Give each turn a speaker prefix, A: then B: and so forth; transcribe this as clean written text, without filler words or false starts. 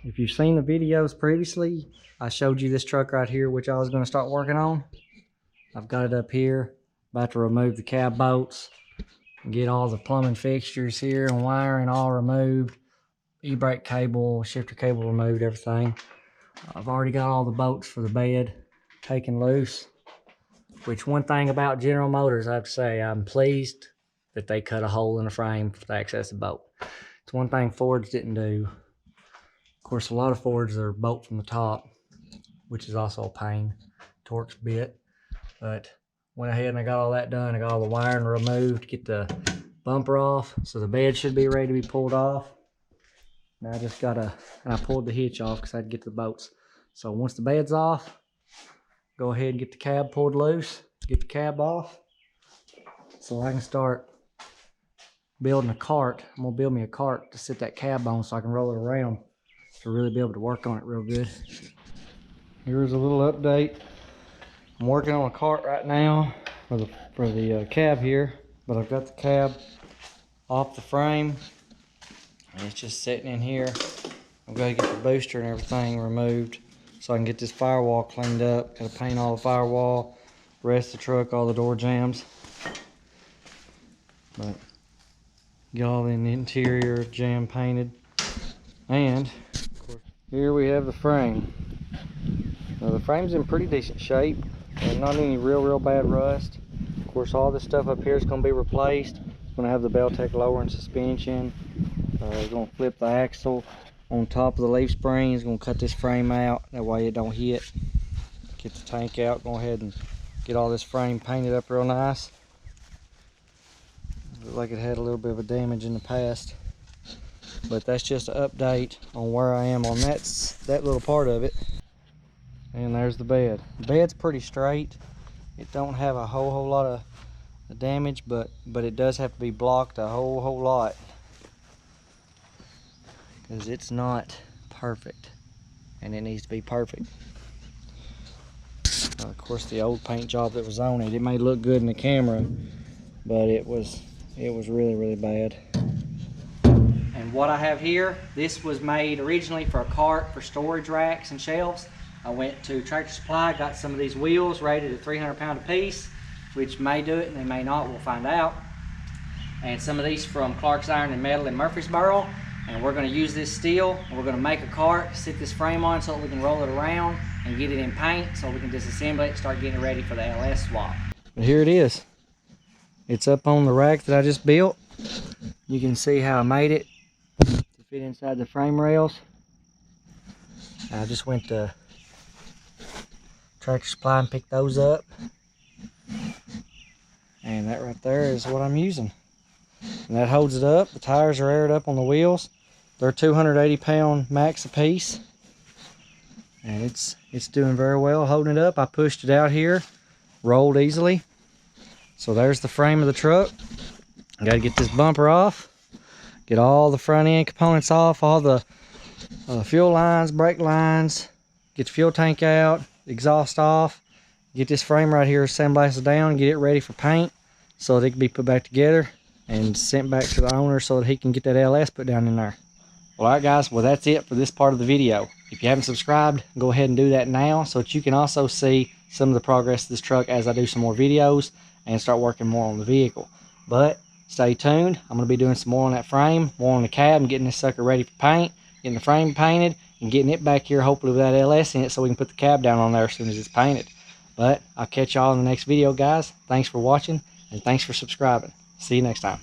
A: if you've seen the videos previously, I showed you this truck right here, which I was going to start working on. I've got it up here, about to remove the cab bolts, get all the plumbing fixtures here and wiring all removed, e-brake cable, shifter cable removed, everything. I've already got all the bolts for the bed taken loose, which one thing about General Motors, I have to say, I'm pleased that they cut a hole in the frame to access the bolt. It's one thing Fords didn't do. Of course, a lot of Fords are bolt from the top, which is also a pain. Torque's bit, but went ahead and I got all that done. I got all the wiring removed, get the bumper off, so the bed should be ready to be pulled off. Now I just gotta, and I pulled the hitch off because I had to get to the bolts. So once the bed's off, go ahead and get the cab pulled loose, get the cab off, so I can start building a cart. I'm gonna build me a cart to sit that cab on so I can roll it around to really be able to work on it real good. Here's a little update. I'm working on a cart right now for the cab here, but I've got the cab off the frame and it's just sitting in here. I've got to get the booster and everything removed so I can get this firewall cleaned up. Got to paint all the firewall, rest of the truck, all the door jambs. But get all the interior jam painted. And of course, here we have the frame. Now the frame's in pretty decent shape and not any real bad rust. Of course, all this stuff up here is going to be replaced. It's going to have the Beltec lowering suspension. It's going to flip the axle on top of the leaf spring. It's going to cut this frame out, that way it don't hit. Get the tank out, go ahead and get all this frame painted up real nice. Looked like it had a little bit of a damage in the past, but that's just an update on where I am on that little part of it. And there's the bed. The bed's pretty straight. It don't have a whole lot of damage, but it does have to be blocked a whole lot because it's not perfect, and it needs to be perfect. Of course, the old paint job that was on it, it may look good in the camera, but it was really bad. And what I have here, this was made originally for a cart for storage racks and shelves. I went to Tractor Supply, got some of these wheels rated at 300 pound a piece, which may do it and they may not, we'll find out. And some of these from Clark's Iron and Metal in Murfreesboro. And we're going to use this steel and we're going to make a cart, sit this frame on so that we can roll it around and get it in paint so we can disassemble it and start getting it ready for the LS swap. But here it is. It's up on the rack that I just built. You can see how I made it to fit inside the frame rails. I just went to Tractor Supply and picked those up. And that right there is what I'm using. And that holds it up. The tires are aired up on the wheels. They're 280 pound max a piece. And it's doing very well holding it up. I pushed it out here, rolled easily. So there's the frame of the truck. I got to get this bumper off, get all the front end components off, all the fuel lines, brake lines, get the fuel tank out, exhaust off, get this frame right here sandblasted down, get it ready for paint so that it can be put back together and sent back to the owner so that he can get that LS put down in there. Well, alright guys, well that's it for this part of the video. If you haven't subscribed, go ahead and do that now so that you can also see some of the progress of this truck as I do some more videos and start working more on the vehicle. But stay tuned. I'm going to be doing some more on that frame, more on the cab, and getting this sucker ready for paint, getting the frame painted, and getting it back here hopefully with that LS in it so we can put the cab down on there as soon as it's painted. But I'll catch y'all in the next video, guys. Thanks for watching, and thanks for subscribing. See you next time.